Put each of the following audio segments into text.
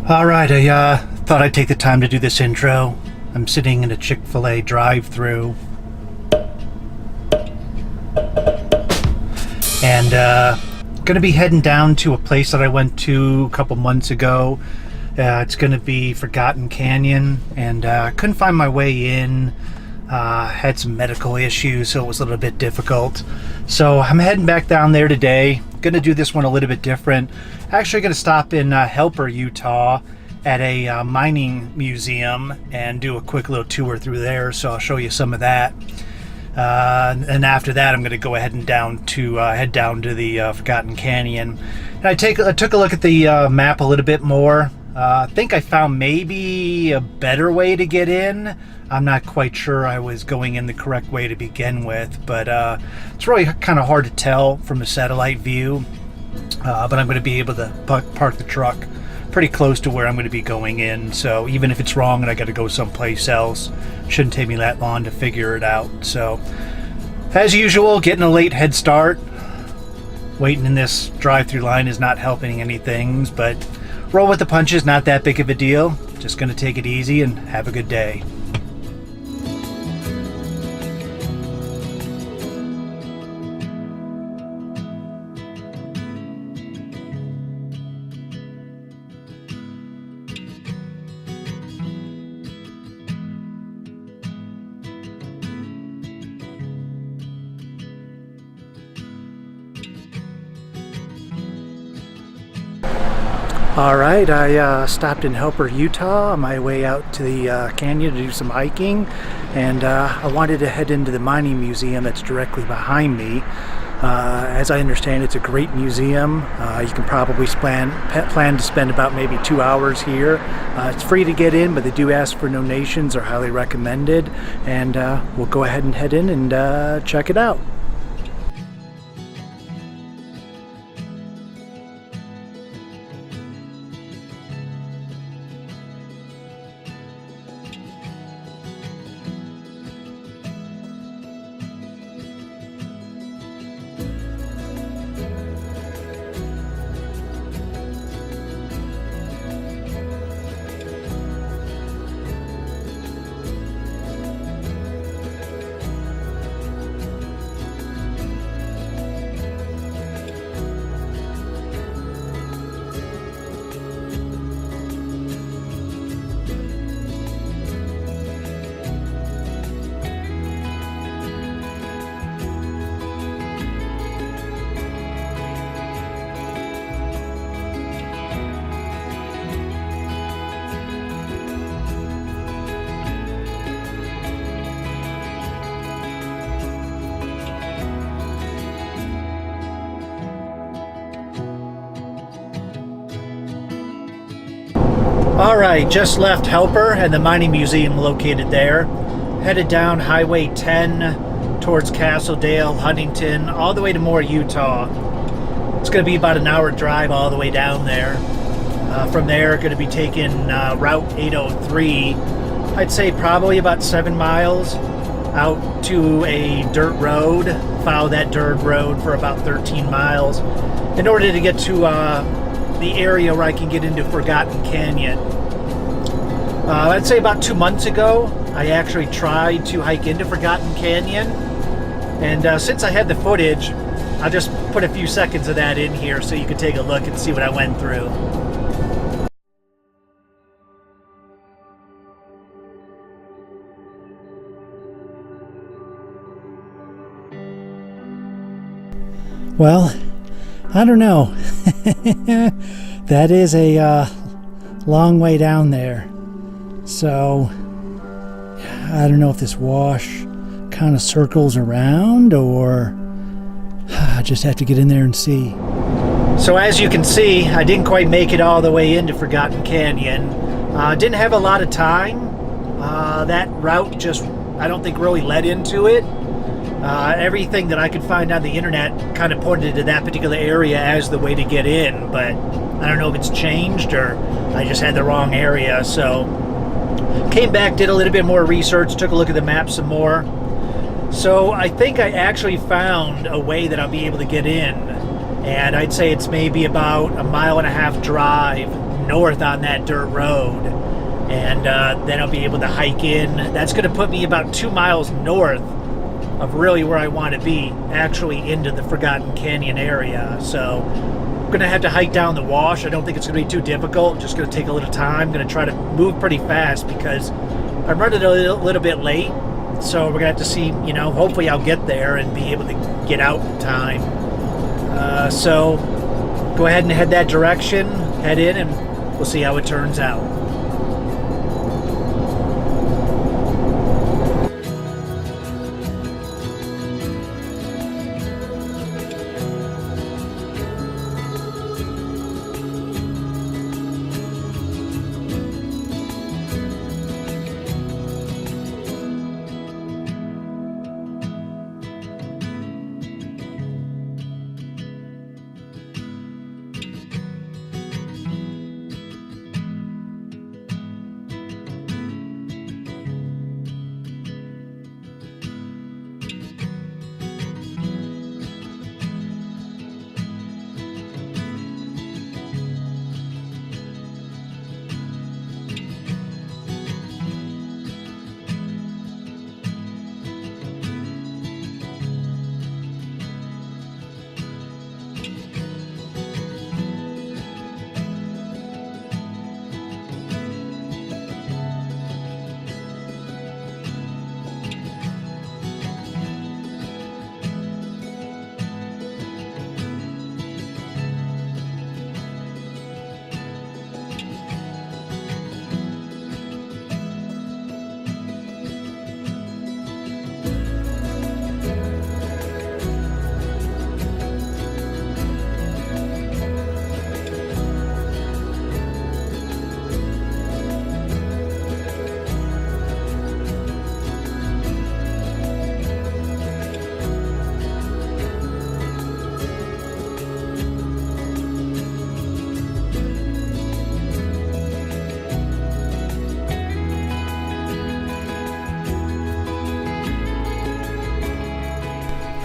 Alright, I thought I'd take the time to do this intro. I'm sitting in a Chick-fil-A drive-thru and gonna be heading down to a place that I went to a couple months ago. It's gonna be Forgotten Canyon, and couldn't find my way in. Had some medical issues, so it was a little bit difficult. So I'm heading back down there today. Gonna do this one a little bit different. Actually gonna stop in Helper, Utah at a mining museum and do a quick little tour through there, so I'll show you some of that. And after that, I'm going to go ahead and head down to the Forgotten Canyon. And I took a look at the map a little bit more. I think I found maybe a better way to get in. I'm not quite sure I was going in the correct way to begin with, but it's really kind of hard to tell from a satellite view. But I'm going to be able to park the truck pretty close to where I'm going to be going in, so even if it's wrong and I got to go someplace else, shouldn't take me that long to figure it out. So as usual, getting a late head start. Waiting in this drive-through line is not helping any things, but roll with the punches, not that big of a deal. Just going to take it easy and have a good day. Alright, I stopped in Helper, Utah on my way out to the canyon to do some hiking, and I wanted to head into the mining museum that's directly behind me. As I understand, it's a great museum. You can probably plan to spend about maybe 2 hours here. It's free to get in, but they do ask for donations, are highly recommended, and we'll go ahead and head in and check it out. Alright, just left Helper and the mining museum located there. Headed down Highway 10 towards Castledale, Huntington, all the way to Moore, Utah. It's going to be about an hour drive all the way down there. From there, going to be taking Route 803. I'd say probably about 7 miles out to a dirt road. Follow that dirt road for about 13 miles in order to get to the area where I can get into Forgotten Canyon. I'd say about 2 months ago, I actually tried to hike into Forgotten Canyon, and since I had the footage, I'll just put a few seconds of that in here so you can take a look and see what I went through. Well, I don't know. That is a long way down there. So, I don't know if this wash kind of circles around or I just have to get in there and see. So as you can see, I didn't quite make it all the way into Forgotten Canyon. Didn't have a lot of time. That route just, I don't think, really led into it. Everything that I could find on the internet kind of pointed to that particular area as the way to get in, but I don't know if it's changed or I just had the wrong area. So came back, did a little bit more research, took a look at the map some more. So I think I actually found a way that I'll be able to get in, and I'd say it's maybe about a 1.5 mile drive north on that dirt road, and then I'll be able to hike in. That's going to put me about 2 miles north of really where I want to be, actually into the Forgotten Canyon area. So I'm going to have to hike down the wash. I don't think it's going to be too difficult. Just going to take a little time. I'm going to try to move pretty fast because I'm running a little bit late. So we're going to have to see, hopefully I'll get there and be able to get out in time. So go ahead and head that direction, head in, and we'll see how it turns out.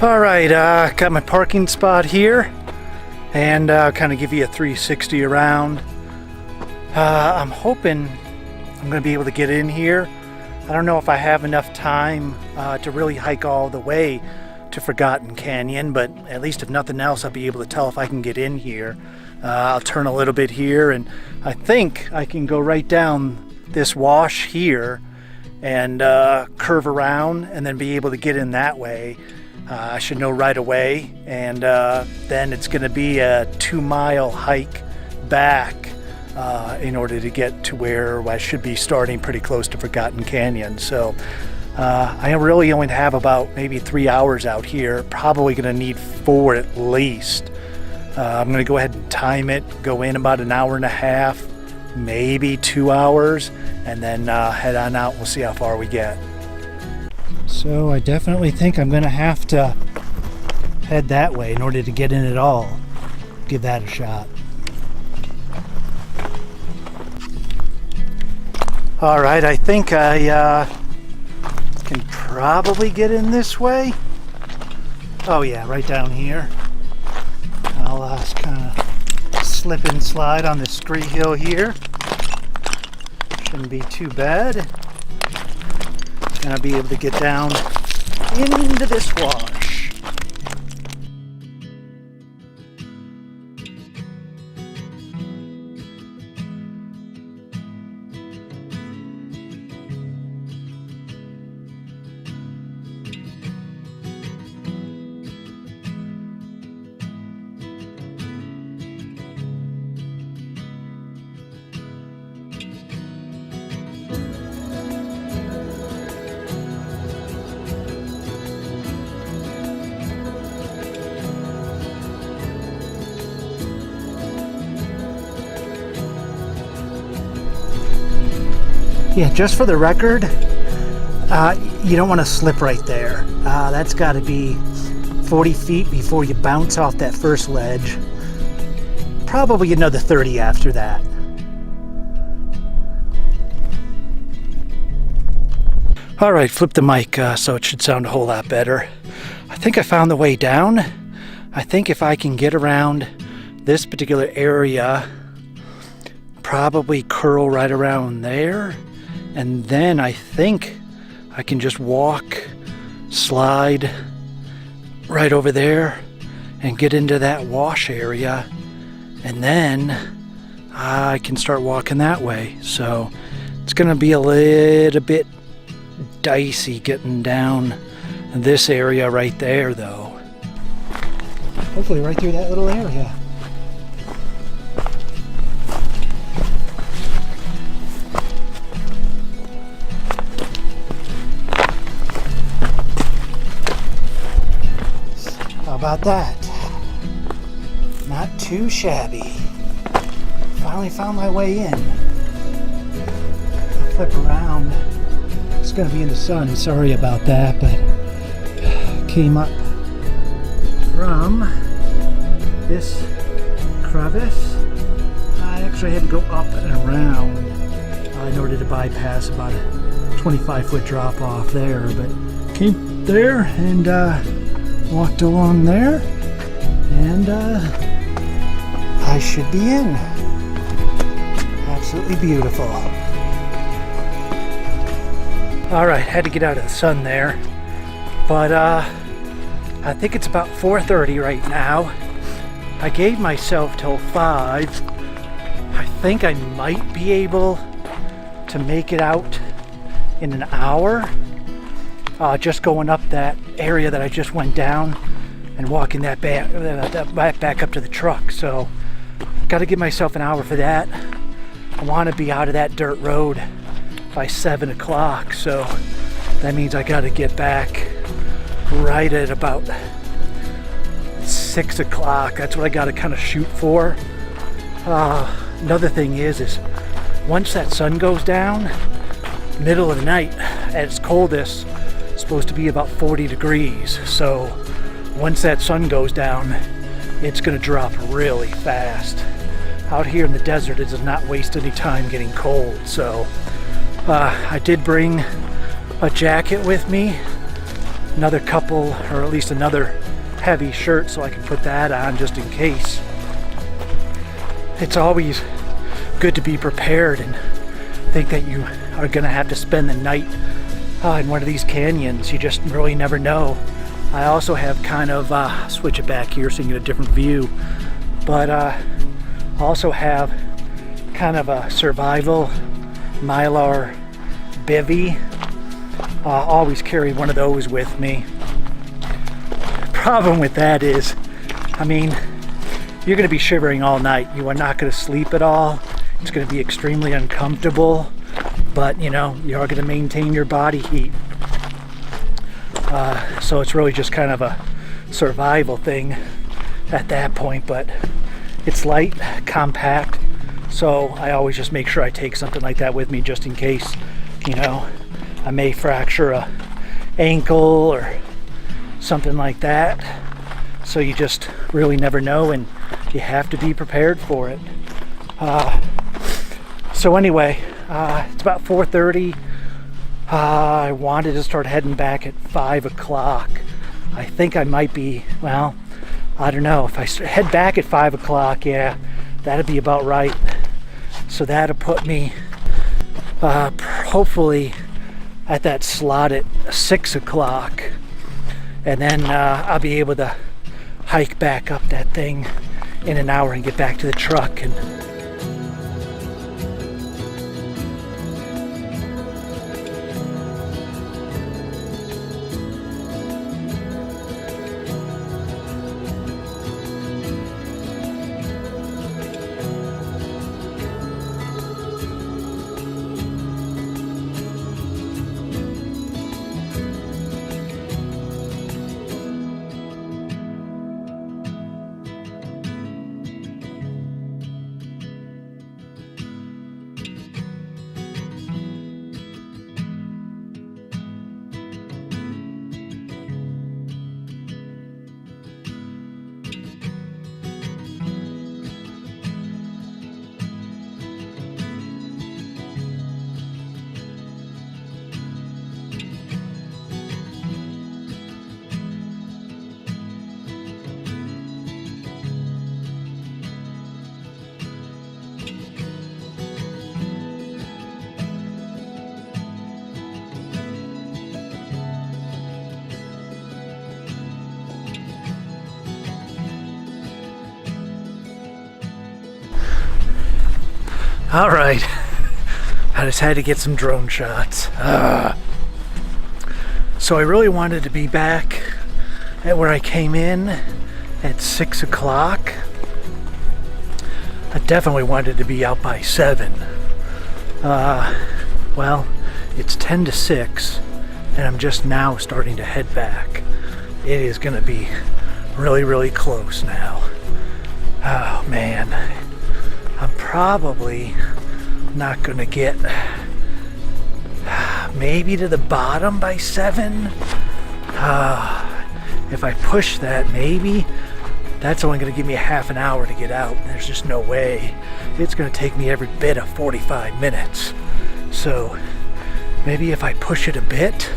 All right, got my parking spot here, and kind of give you a 360 around. I'm hoping I'm going to be able to get in here. I don't know if I have enough time to really hike all the way to Forgotten Canyon, but at least if nothing else, I'll be able to tell if I can get in here. I'll turn a little bit here, and I think I can go right down this wash here and curve around and then be able to get in that way. I should know right away, and then it's going to be a 2-mile hike back in order to get to where I should be starting pretty close to Forgotten Canyon. So I really only have about maybe 3 hours out here, probably going to need 4 at least. I'm going to go ahead and time it, go in about an hour and a half, maybe 2 hours, and then head on out. We'll see how far we get. So I definitely think I'm going to have to head that way in order to get in at all. Give that a shot. All right, I think I can probably get in this way. Oh yeah, right down here. I'll kind of slip and slide on this scree hill here. Shouldn't be too bad. Gonna be able to get down into this wash. Yeah, just for the record, you don't want to slip right there. That's got to be 40 feet before you bounce off that first ledge. Probably another 30 after that. All right, flip the mic so it should sound a whole lot better. I think I found the way down. I think if I can get around this particular area probably curl right around there, and then I think I can just walk, slide right over there and get into that wash area, and then I can start walking that way. So it's gonna be a little bit dicey getting down this area right there though. Hopefully right through that little area. How about that? Not too shabby. Finally found my way in. I'll flip around. It's gonna be in the sun, sorry about that, but came up from this crevice. I actually had to go up and around in order to bypass about a 25-foot drop off there, but came there and walked along there, and I should be in. Absolutely beautiful. Alright, had to get out of the sun there, but I think it's about 4:30 right now. I gave myself till 5. I think I might be able to make it out in an hour, just going up that area that I just went down and walking that back up to the truck. So got to give myself an hour for that. I want to be out of that dirt road by 7 o'clock, so that means I got to get back right at about 6 o'clock. That's what I got to kind of shoot for. Another thing is once that sun goes down, middle of the night at its coldest, it's supposed to be about 40 degrees. So once that sun goes down, it's going to drop really fast. Out here in the desert, it does not waste any time getting cold. So I did bring a jacket with me, another couple, or at least another heavy shirt, so I can put that on just in case. It's always good to be prepared and think that you are going to have to spend the night in one of these canyons. You just really never know. I also have kind of, switch it back here so you can get a different view, but also have kind of a survival Mylar bivvy. Always carry one of those with me. Problem with that is, I mean, you're going to be shivering all night. You are not going to sleep at all. It's going to be extremely uncomfortable, but you know, you are going to maintain your body heat. So it's really just kind of a survival thing at that point, but it's light, compact, so I always just make sure I take something like that with me just in case, you know, I may fracture a ankle or something like that. So you just really never know, and you have to be prepared for it. So anyway, it's about 4:30. I wanted to start heading back at 5 o'clock. I think I might be, well, I don't know. If I head back at 5 o'clock, yeah, that'd be about right. So that'll put me hopefully at that slot at 6 o'clock. And then I'll be able to hike back up that thing in an hour and get back to the truck. And All right, I just had to get some drone shots. So I really wanted to be back at where I came in at 6 o'clock. I definitely wanted to be out by 7. Well, it's 10 to 6, and I'm just now starting to head back. It is gonna be really, really close now. Oh man, I'm probably not gonna get maybe to the bottom by 7. If I push that, maybe that's only gonna give me a half an hour to get out. There's just no way. It's gonna take me every bit of 45 minutes. So maybe if I push it a bit,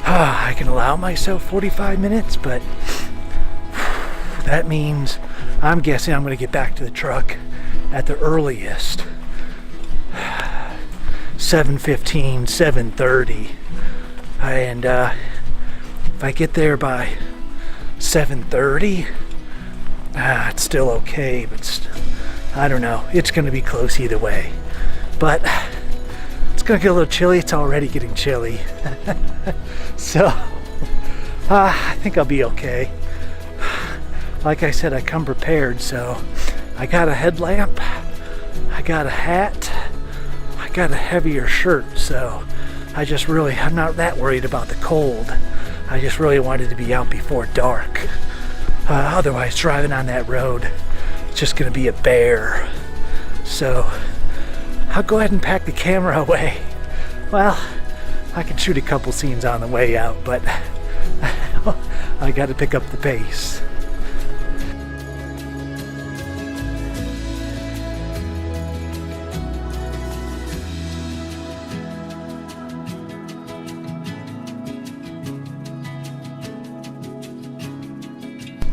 I can allow myself 45 minutes, but that means I'm guessing I'm going to get back to the truck at the earliest 7:15, 7:30, and if I get there by 7:30, it's still okay, but I don't know. It's going to be close either way, but it's going to get a little chilly. It's already getting chilly. So I think I'll be okay. Like I said, I come prepared, so I got a headlamp, I got a hat, I got a heavier shirt, so I'm not that worried about the cold. I just really wanted to be out before dark. Otherwise, driving on that road, it's just going to be a bear. So I'll go ahead and pack the camera away. Well, I can shoot a couple scenes on the way out, but I got to pick up the pace.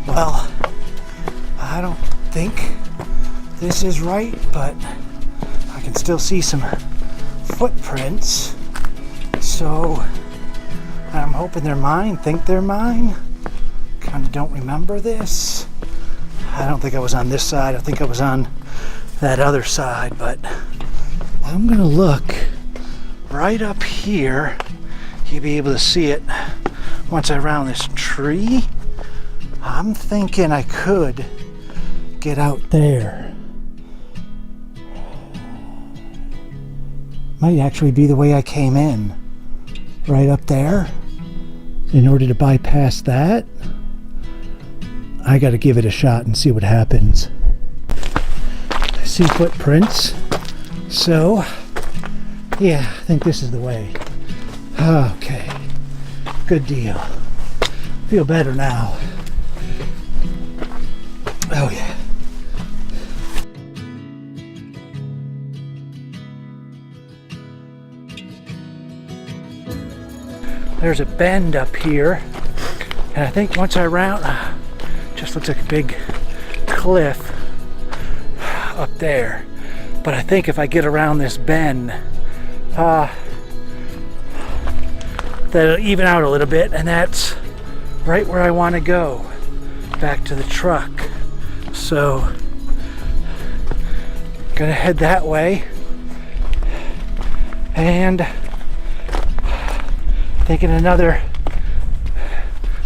Well, I don't think this is right, but I can still see some footprints. So I'm hoping they're mine, think they're mine. Kind of don't remember this. I don't think I was on this side. I think I was on that other side, but I'm gonna look right up here. You'll be able to see it once I round this tree. I'm thinking I could get out there. Might actually be the way I came in. Right up there. In order to bypass that, I gotta give it a shot and see what happens. I see footprints. So, yeah, I think this is the way. Okay. Good deal. Feel better now. Oh yeah. There's a bend up here, and I think once I round, just looks like a big cliff up there. But I think if I get around this bend, that'll even out a little bit, and that's right where I want to go, back to the truck. So, gonna head that way, and taking another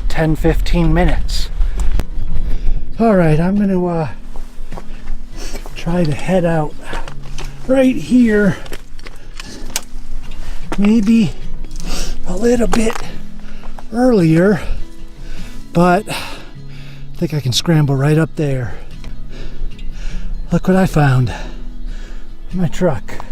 10-15 minutes. All right, I'm gonna try to head out right here, maybe a little bit earlier, but I think I can scramble right up there. Look what I found. My truck.